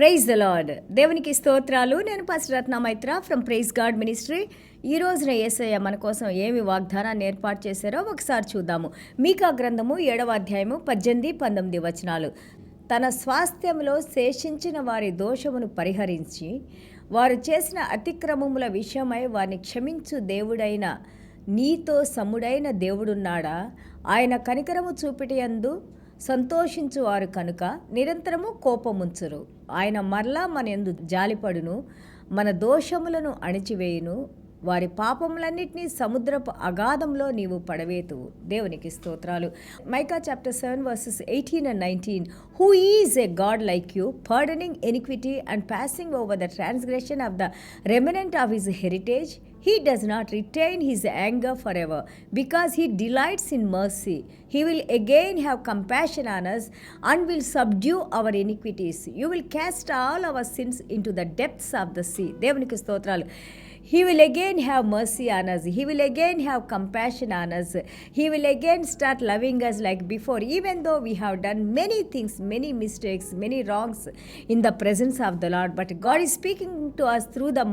Praise the lord. దేవునికి స్తోత్రాలు. నేను pastor Ratna Maitra from praise God ministry. ఈ రోజున యేసయ్య మన కోసం ఏమి వాగ్దానాన్ని ఏర్పాటు చేశారో ఒకసారి చూద్దాము. మీకా గ్రంథము 7వ అధ్యాయము 18-19 వచనాలు. తన స్వాస్థ్యంలో శేషించిన వారి దోషమును పరిహరించి వారు చేసిన అతిక్రమముల విషయమై వారిని క్షమించు దేవుడైన నీతో సముడైన దేవుడున్నాడా? ఆయన కనికరము చూపిటయందు సంతోషించువారు కనుక నిరంతరము కోపముంచురు. ఆయన మరలా మన యందు జాలిపడును, మన దోషములను అణిచివేయును. వారి పాపములన్నిటినీ సముద్రపు అగాధంలో నీవు పడవేతువు. దేవునికి స్తోత్రాలు. Mica chapter 7 verses 18 and 19. Who is a God like you, pardoning iniquity and passing over the transgression of the remnant of his heritage? He does not retain his anger forever, because he delights in mercy. He will again have compassion on us and will subdue our iniquities. You will cast all our sins into the depths of the sea. దేవునికి స్తోత్రాలు. He will again have mercy on us. He will again have compassion on us. He will again start loving us like before, even though we have done many things, many mistakes, many wrongs in the presence of the Lord. But God is speaking to us through the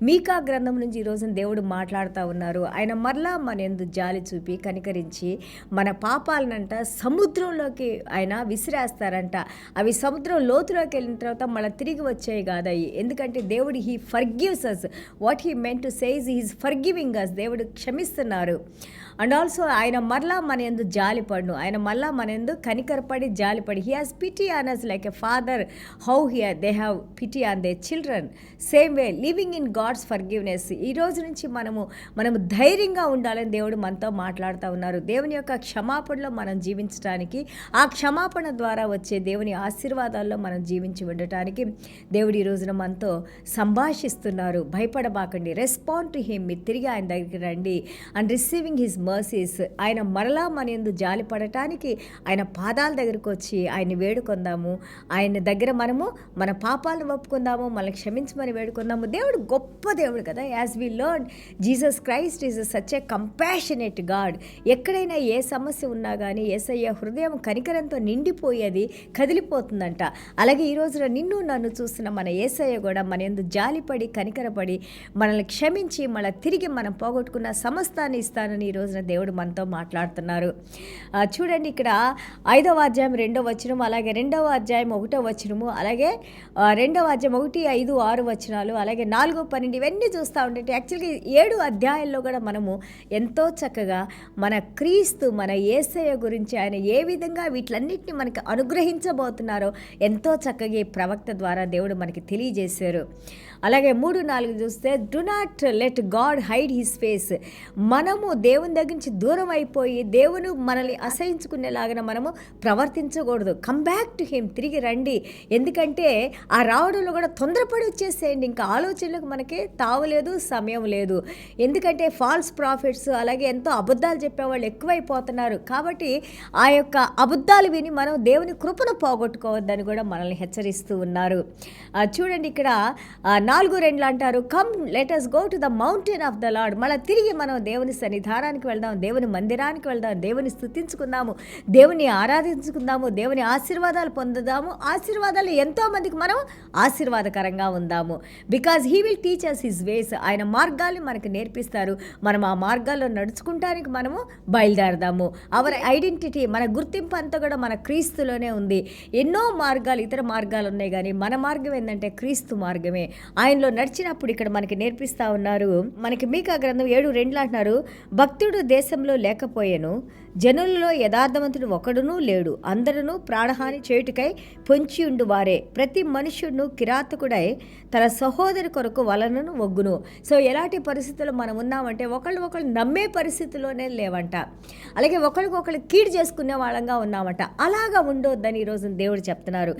మీకా గ్రంథం నుంచి ఈరోజు దేవుడు మాట్లాడుతూ ఉన్నారు. ఆయన మరలా మన యందు జాలి చూపి కనికరించి మన పాపాలనంట సముద్రంలోకి ఆయన విసిరేస్తారంట. అవి సముద్రం లోతులోకి వెళ్ళిన తర్వాత మళ్ళీ తిరిగి వచ్చాయి కాదవి. ఎందుకంటే దేవుడు he forgives us. What he meant to say is he's forgiving us. దేవుడు క్షమిస్తున్నారు. అండ్ ఆల్సో ఆయన మరలా మన యందు జాలిపడును. ఆయన మరలా మన యందు కనికరపడి జాలిపడి he has pity on us like a father how they have pity on they children. Same way living in God's forgiveness. ఈ రోజు నుంచి మనము ధైర్యంగా ఉండాలని దేవుడు మనతో మాట్లాడుతూ ఉన్నారు. దేవుని యొక్క క్షమాపణలో మనం జీవించడానికి, ఆ క్షమాపణ ద్వారా వచ్చే దేవుని ఆశీర్వాదాల్లో మనం జీవించి ఉండటానికి దేవుడు ఈ రోజున మనతో సంభాషిస్తున్నారు. భయపడబాకండి, రెస్పాండ్ టు హిమ్. మీరు తిరిగి ఆయన దగ్గరికి రండి అండ్ రిసీవింగ్ హిస్ మర్సీస్. ఆయన మరలా మన యందు జాలి పడటానికి ఆయన పాదాల దగ్గరకు వచ్చి ఆయన్ని వేడుకొందాము. ఆయన దగ్గర మనము మన పాపాలను ఒప్పుకుందాము, మనల్ని క్షమించమని వేడుకుందాము. దేవుడు గొప్ప దేవుడు కదా. As we learn, Jesus Christ is such a compassionate God. ఎక్కడైనా ఏ సమస్య ఉన్నా కానీ యేసయ్య హృదయం కనికరంతో నిండిపోయేది, కదిలిపోతుందంట. అలాగే ఈ రోజున నిన్ను నన్ను చూస్తున్న మన యేసయ్య కూడా మన యందు జాలిపడి కనికరపడి మనల్ని క్షమించి మళ్ళీ తిరిగి మనం పోగొట్టుకున్న సమస్తాన్ని ఇస్తానని ఈ రోజున దేవుడు మనతో మాట్లాడుతున్నారు. చూడండి, ఇక్కడ 5వ అధ్యాయం 2వ వచనం, అలాగే 2వ అధ్యాయం 1వ వచనము, అలాగే 2వ అధ్యాయం 1, 5, 6 వచనాలు, అలాగే 4, 12 ఇవన్నీ చూస్తూ ఉంటే యాక్చువల్గా 7 అధ్యాయాల్లో కూడా మనము ఎంతో చక్కగా మన క్రీస్తు, మన యేసయ్య గురించి ఆయన ఏ విధంగా వీటిలన్నిటిని మనకి అనుగ్రహించబోతున్నారో ఎంతో చక్కగా ఈ ప్రవక్త ద్వారా దేవుడు మనకి తెలియజేశారు. అలాగే 3, 4 చూస్తే, do not let God hide his face. మనము దేవుని దగ్గర నుంచి దూరం అయిపోయి దేవుని మనల్ని అసహించుకునేలాగా మనము ప్రవర్తించకూడదు. Come back to him. తిరిగి రండి. ఎందుకంటే ఆ రావడంలో కూడా తొందరపడి వచ్చేసేయండి. ఇంకా ఆలోచనలకు మనకి తావలేదు, సమయం లేదు. ఎందుకంటే ఫాల్స్ ప్రాఫిట్స్, అలాగే ఎంతో అబద్ధాలు చెప్పేవాళ్ళు ఎక్కువైపోతున్నారు. కాబట్టి ఆ యొక్క అబద్ధాలు విని మనం దేవుని కృపను పోగొట్టుకోవద్దని కూడా మనల్ని హెచ్చరిస్తూ ఉన్నారు. చూడండి, ఇక్కడ 4:2 అంటారు, come let us go to the mountain of the Lord. మళ్ళీ తిరిగి మనం దేవుని సన్నిధానానికి వెళ్దాం, దేవుని మందిరానికి వెళ్దాం, దేవుని స్తుతించుకుందాము, దేవుని ఆరాధించుకుందాము, దేవుని ఆశీర్వాదాలు పొందుదాము. ఆశీర్వాదాలు ఎంతోమందికి మనం ఆశీర్వాదకరంగా ఉందాము. Because he will teach us his ways. ఆయన మార్గాల్ని మనకు నేర్పిస్తారు. మనం ఆ మార్గాల్లో నడుచుకుంటానికి మనము బయలుదేరదాము. అవర్ ఐడెంటిటీ, మన గుర్తింపు అంతా కూడా మన క్రీస్తులోనే ఉంది. ఎన్నో మార్గాలు, ఇతర మార్గాలు ఉన్నాయి, కానీ మన మార్గం ఏంటంటే క్రీస్తు మార్గమే. ఆయనలో నడిచినప్పుడు ఇక్కడ మనకి నేర్పిస్తూ ఉన్నారు. మనకి మీకా గ్రంథం 7:2 అంటున్నారు, భక్తుడు దేశంలో లేకపోయేను, జనులలో యథార్థవంతుడు ఒకడునూ లేడు, అందరూ ప్రాణహాని చేయుటకై పొంచి ఉండు వారే, ప్రతి మనుష్యుడును కిరాతకుడై తన సహోదరి కొరకు వలనను ఒగ్గును. సో ఎలాంటి పరిస్థితుల్లో మనం ఉన్నామంటే ఒకళ్ళు నమ్మే పరిస్థితిలోనే లేవంట. అలాగే ఒకరికొకరు కీడు చేసుకునే వాళ్ళంగా ఉన్నామంట. అలాగా ఉండొద్దని ఈరోజు దేవుడు చెప్తున్నారు.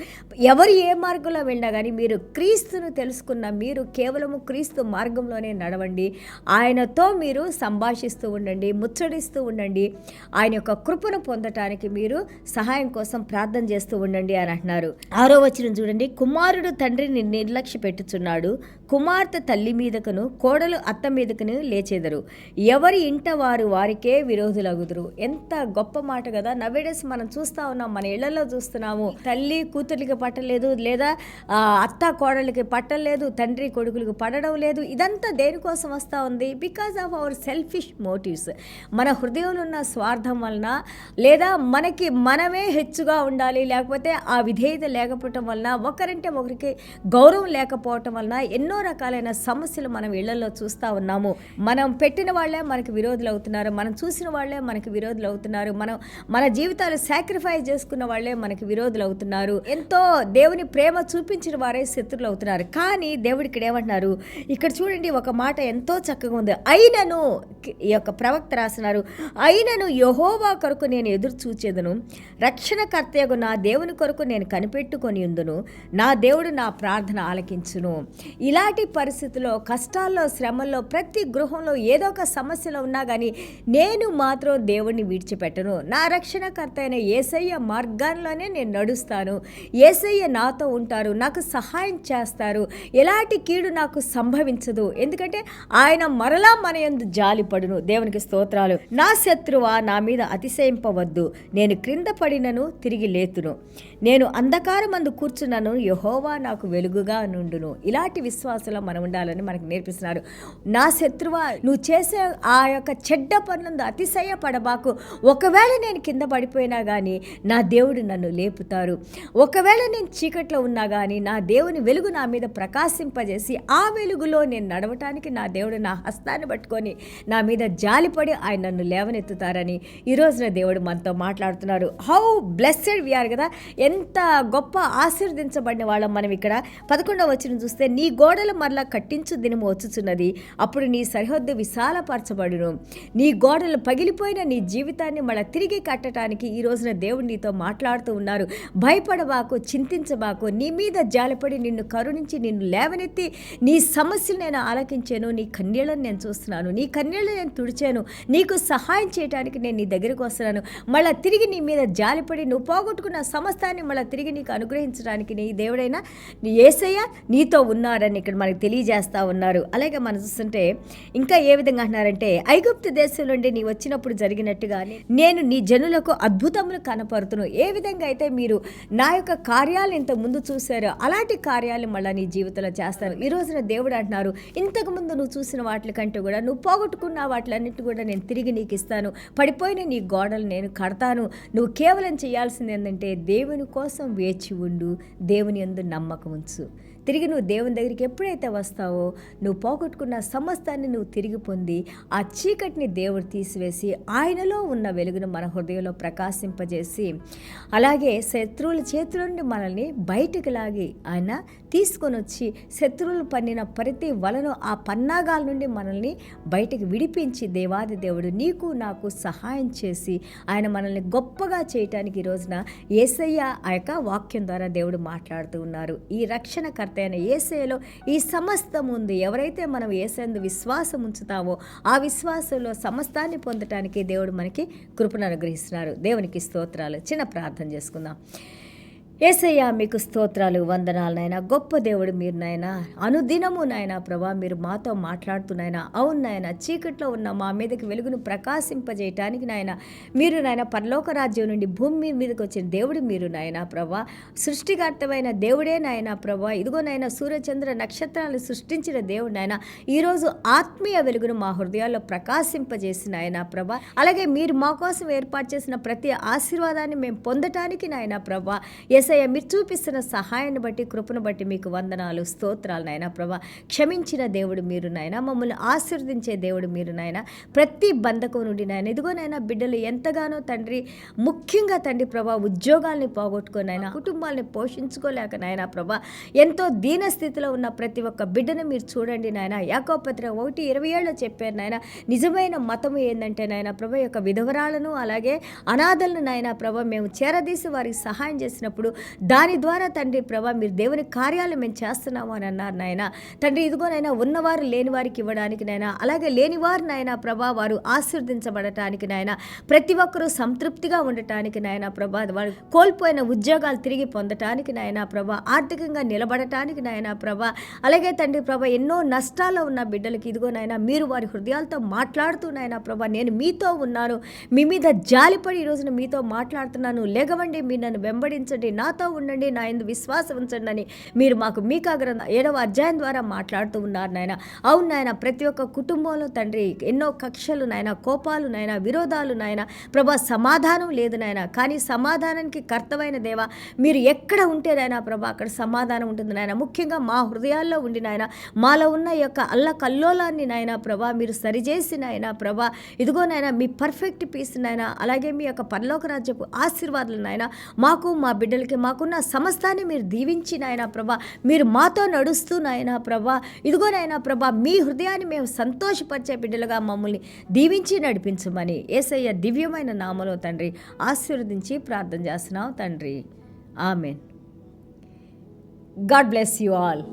ఎవరు ఏ మార్గంలో వెళ్ళినా కానీ మీరు క్రీస్తును తెలుసుకున్న మీరు కేవలము క్రీస్తు మార్గంలోనే నడవండి. ఆయనతో మీరు సంభాషిస్తూ ఉండండి, ముచ్చడిస్తూ ఉండండి. ఆయన యొక్క కృపను పొందటానికి మీరు సహాయం కోసం ప్రార్థన చేస్తూ ఉండండి అని అంటున్నారు. 6వ వచనం చూడండి, కుమారుడు తండ్రిని నిర్లక్ష్య పెట్టుచున్నాడు, కుమార్తె తల్లి మీదకును కోడలు అత్త మీదకును లేచెదరు. ఎవరి ఇంట వారు వారికే విరోధులగుదురు. ఎంత గొప్ప మాట కదా. నవేడేస్ మనం చూస్తూ ఉన్నాం, మన ఇళ్లలో చూస్తున్నాము. తల్లి కూతురికి పట్టలేదు, లేదా అత్త కోడలికి పట్టలేదు, తండ్రి కొడుకులకు పడడం లేదు. ఇదంతా దేనికోసం వస్తూ ఉంది? Because of our selfish motives. మన హృదయంలో ఉన్న స్వార్థం వలన, లేదా మనమే హెచ్చుగా ఉండాలి, లేకపోతే ఆ విధేయత లేకపోవటం వలన, ఒకరంటే ఒకరికి గౌరవం లేకపోవటం వలన ఎన్నో రకాలైన సమస్యలు మనం ఇళ్లలో చూస్తూ ఉన్నాము. మనం పెట్టిన వాళ్ళే మనకి విరోధులు అవుతున్నారు, మనం చూసిన వాళ్ళే మనకి విరోధులు అవుతున్నారు, మన జీవితాలు సాక్రిఫైస్ చేసుకున్న వాళ్ళే మనకి విరోధులు అవుతున్నారు. ఎంతో దేవుని ప్రేమ చూపించిన వారే శత్రులు అవుతున్నారు. కానీ దేవుడు ఇక్కడ ఏమంటున్నారు? ఇక్కడ చూడండి, ఒక మాట ఎంతో చక్కగా ఉంది. అయినను, ఈ యొక్క ప్రవక్త రాస్తున్నారు, అయినను యెహోవా కొరకు నేను ఎదురు చూచేదను, రక్షణకర్తయగు నా దేవుని కొరకు నేను కనిపెట్టుకొని ఉందును, నా దేవుడు నా ప్రార్థన ఆలకించును. ఇలాంటి పరిస్థితుల్లో, కష్టాల్లో, శ్రమల్లో, ప్రతి గృహంలో ఏదో ఒక సమస్యలో ఉన్నా కానీ నేను మాత్రం దేవుడిని విడిచిపెట్టను. నా రక్షణకర్త అయిన యేసయ్య మార్గాల్లోనే నేను నడుస్తాను. యేసయ్య నాతో ఉంటారు, నాకు సహాయం చేస్తారు, ఎలాంటి కీడు నాకు సంభవించదు. ఎందుకంటే ఆయన మరలా మన యందు జాలిపడును. దేవునికి స్తోత్రాలు. నా శత్రువా నా మీద అతిశయింపవద్దు, నేను క్రింద పడినను తిరిగి లేతును, నేను అంధకారమందు కూర్చున్నాను, యెహోవా నాకు వెలుగుగా నుండును. ఇలాంటి విశ్వాసంలో మనం ఉండాలని మనకు నేర్పిస్తున్నారు. నా శత్రువా, నువ్వు చేసే ఆ యొక్క చెడ్డ పనులందు అతిశయపడబాకు. ఒకవేళ నేను కింద పడిపోయినా కానీ నా దేవుడు నన్ను లేపుతారు. ఒకవేళ నేను చీకట్లో ఉన్నా కానీ నా దేవుని వెలుగు నా మీద ప్రకాశింపజేసి ఆ వెలుగులో నేను నడవటానికి నా దేవుడు నా హస్తాన్ని పట్టుకొని నా మీద జాలిపడి ఆయన నన్ను లేవనెత్తుతారని ఈ రోజున దేవుడు మనతో మాట్లాడుతున్నారు. హౌ బ్లెస్సెడ్ వి ఆర్ కదా. ఎంత గొప్ప ఆశీర్వదించబడిన వాళ్ళం మనం. ఇక్కడ 11వ వచనం చూస్తే, నీ గోడలు మరలా కట్టించు దినము వచ్చుచున్నది, అప్పుడు నీ సరిహద్దు విశాలపరచబడును. నీ గోడలు పగిలిపోయిన నీ జీవితాన్ని మళ్ళీ తిరిగి కట్టడానికి ఈ రోజున దేవుడు నీతో మాట్లాడుతూ ఉన్నారు. భయపడబాకు, చింతించబాకు, నీ మీద జాలిపడి నిన్ను కరుణించి నిన్ను లేవనెత్తి నీ సమస్యలు నేను ఆలకించాను, నీ కన్నీళ్ళని నేను చూస్తున్నాను, నీ కన్నీళ్ళని నేను తుడిచాను, నీకు సహాయం చేయడానికి నేను నీ దగ్గరికి వస్తున్నాను. మళ్ళీ తిరిగి నీ మీద జాలిపడి నువ్వు పోగొట్టుకున్న సమస్తాన్ని మళ్ళీ తిరిగి నీకు అనుగ్రహించడానికి నీ దేవుడైన యేసయ్య నీతో ఉన్నారని ఇక్కడ మనకు తెలియజేస్తూ ఉన్నారు. అలాగే మనం చూస్తుంటే ఇంకా ఏ విధంగా అంటున్నారంటే, ఐగుప్తు దేశం నుండి నీ వచ్చినప్పుడు జరిగినట్టుగా నేను నీ జనులకు అద్భుతములు కనపరుతును. ఏ విధంగా అయితే మీరు నా యొక్క కార్యాలు ఇంత ముందు చూశారో అలాంటి కార్యాలు మళ్ళీ నీ జీవితంలో చేస్తాను. ఈ రోజున దేవుడు అంటున్నారు, ఇంతకుముందు నువ్వు చూసిన వాటి కంటే కూడా, నువ్వు పోగొట్టుకున్న వాటిలన్నిటి కూడా నేను తిరిగి నీకు ఇస్తాను. పడిపోయిన నీ గోడలు నేను కడతాను. నువ్వు కేవలం చేయాల్సింది ఏంటంటే దేవుని కోసం వేచి ఉండు, దేవుని యందు నమ్మకం ఉంచు. తిరిగి నువ్వు దేవుని దగ్గరికి ఎప్పుడైతే వస్తావో నువ్వు పోగొట్టుకున్న సమస్తాన్ని నువ్వు తిరిగి పొంది ఆ చీకటిని దేవుడు తీసివేసి ఆయనలో ఉన్న వెలుగును మన హృదయంలో ప్రకాశింపజేసి, అలాగే శత్రువుల చేతుల నుండి మనల్ని బయటకు లాగి ఆయన తీసుకొని వచ్చి శత్రువులు పన్నిన ప్రతి వలను, ఆ పన్నాగాల నుండి మనల్ని బయటకు విడిపించి దేవాది దేవుడు నీకు నాకు సహాయం చేసి ఆయన మనల్ని గొప్పగా చేయటానికి ఈ రోజున యేసయ్య ఆ యొక్క వాక్యం ద్వారా దేవుడు మాట్లాడుతూ ఉన్నారు. ఈ రక్షణకర్త అయిన యేసయ్యలో ఈ సమస్తం ఉంది. ఎవరైతే మనం యేసయ్యందు విశ్వాసం ఉంచుతామో ఆ విశ్వాసంలో సమస్తాన్ని పొందటానికి దేవుడు మనకి కృపను అనుగ్రహిస్తున్నారు. దేవునికి స్తోత్రాలు. చిన్న ప్రార్థన చేసుకుందాం. యేసయ్య మీకు స్తోత్రాలు, వందనాలు నాయనా. గొప్ప దేవుడు మీరు నాయనా. అనుదినము నాయనా ప్రభా మీరు మాతో మాట్లాడుతున్నాయన. అవును నాయన, చీకట్లో ఉన్న మా మీదకి వెలుగును ప్రకాశింపజేయటానికి నాయన మీరు నాయన పరలోక రాజ్యం నుండి భూమి మీదకి వచ్చిన దేవుడు మీరు నాయనా ప్రభా. సృష్టికర్తమైన దేవుడే నాయనా ప్రభా. ఇదిగో నాయన సూర్యచంద్ర నక్షత్రాలను సృష్టించిన దేవుడు నాయన ఈరోజు ఆత్మీయ వెలుగును మా హృదయాల్లో ప్రకాశింపజేసిన నాయనా ప్రభా. అలాగే మీరు మా కోసం ఏర్పాటు చేసిన ప్రతి ఆశీర్వాదాన్ని మేము పొందటానికి నాయనా ప్రభా యేసయ్య మీరు చూపిస్తున్న సహాయాన్ని బట్టి, కృపను బట్టి మీకు వందనాలు, స్తోత్రాలు నాయనా ప్రభా. క్షమించిన దేవుడు మీరు నాయనా, మమ్మల్ని ఆశీర్వదించే దేవుడు మీరు నాయనా. ప్రతి బంధకం నుండి నాయన ఇదిగో నాయనా బిడ్డలు ఎంతగానో తండ్రి, ముఖ్యంగా తండ్రి ప్రభా ఉద్యోగాల్ని పోగొట్టుకోనైనా, కుటుంబాలని పోషించుకోలేక నాయనా ప్రభా ఎంతో దీన స్థితిలో ఉన్న ప్రతి ఒక్క బిడ్డను మీరు చూడండి నాయన. యాకోబు పత్రిక 1:27 చెప్పారు నాయన. నిజమైన మతము ఏంటంటే నాయన ప్రభా యొక్క విధవరాలను అలాగే అనాథలను నాయన ప్రభా మేము చేరదీసి వారికి సహాయం చేసినప్పుడు దాని ద్వారా తండ్రి ప్రభా మీరు దేవుని కార్యాలు మేము చేస్తున్నాము అని అన్నారు నాయన. తండ్రి ఇదిగోనైనా ఉన్నవారు లేని వారికి ఇవ్వడానికి నాయన, అలాగే లేనివారు నాయన ప్రభా వారు ఆశీర్వదించబడటానికి నాయన, ప్రతి ఒక్కరూ సంతృప్తిగా ఉండటానికి నాయన ప్రభా, వారు కోల్పోయిన ఉద్యోగాలు తిరిగి పొందటానికి నాయన ప్రభా, ఆర్థికంగా నిలబడటానికి నాయన ప్రభా, అలాగే తండ్రి ప్రభా ఎన్నో నష్టాల్లో ఉన్న బిడ్డలకి ఇదిగో నాయన మీరు వారి హృదయాలతో మాట్లాడుతూ నాయన ప్రభా నేను మీతో ఉన్నాను, మీ మీద జాలిపడి ఈరోజున మీతో మాట్లాడుతున్నాను, లేగవండి మీరు నన్ను వెంబడించండి, నాతో ఉండండి, నా యందు విశ్వాసం ఉంచండి అని మీరు మాకు మీకా గ్రంథం 7వ అధ్యాయం ద్వారా మాట్లాడుతూ ఉన్నారు నాయన. అవును నాయన, ప్రతి ఒక్క కుటుంబంలో తండ్రి ఎన్నో కక్షలు నాయన, కోపాలు నాయన, విరోధాలు నాయన ప్రభా, సమాధానం లేదు నాయన. కానీ సమాధానానికి కర్తమైన దేవా మీరు ఎక్కడ ఉంటే నాయన ప్రభా అక్కడ సమాధానం ఉంటుంది నాయన. ముఖ్యంగా మా హృదయాల్లో ఉండి నాయన మాలో ఉన్న ఈ యొక్క అల్లకల్లోలాన్ని నాయన ప్రభా మీరు సరిచేసి నాయన ప్రభా ఇదిగో నాయన మీ పర్ఫెక్ట్ పీస్ నాయన, అలాగే మీ యొక్క పరలోక రాజ్యపు ఆశీర్వాదాలు నాయన మాకు మా బిడ్డలకి మాకున్న సమస్తాన్ని మీరు దీవించి నాయన ప్రభా మీరు మాతో నడుస్తూ నాయన ప్రభా ఇదిగో నాయన ప్రభా మీ హృదయాన్ని మేము సంతోషపరిచే బిడ్డలుగా మమ్మల్ని దీవించి నడిపించమని యేసయ్య దివ్యమైన నామలో తండ్రి ఆశీర్వదించి ప్రార్థన చేస్తున్నాం తండ్రి. Amen. God bless you all.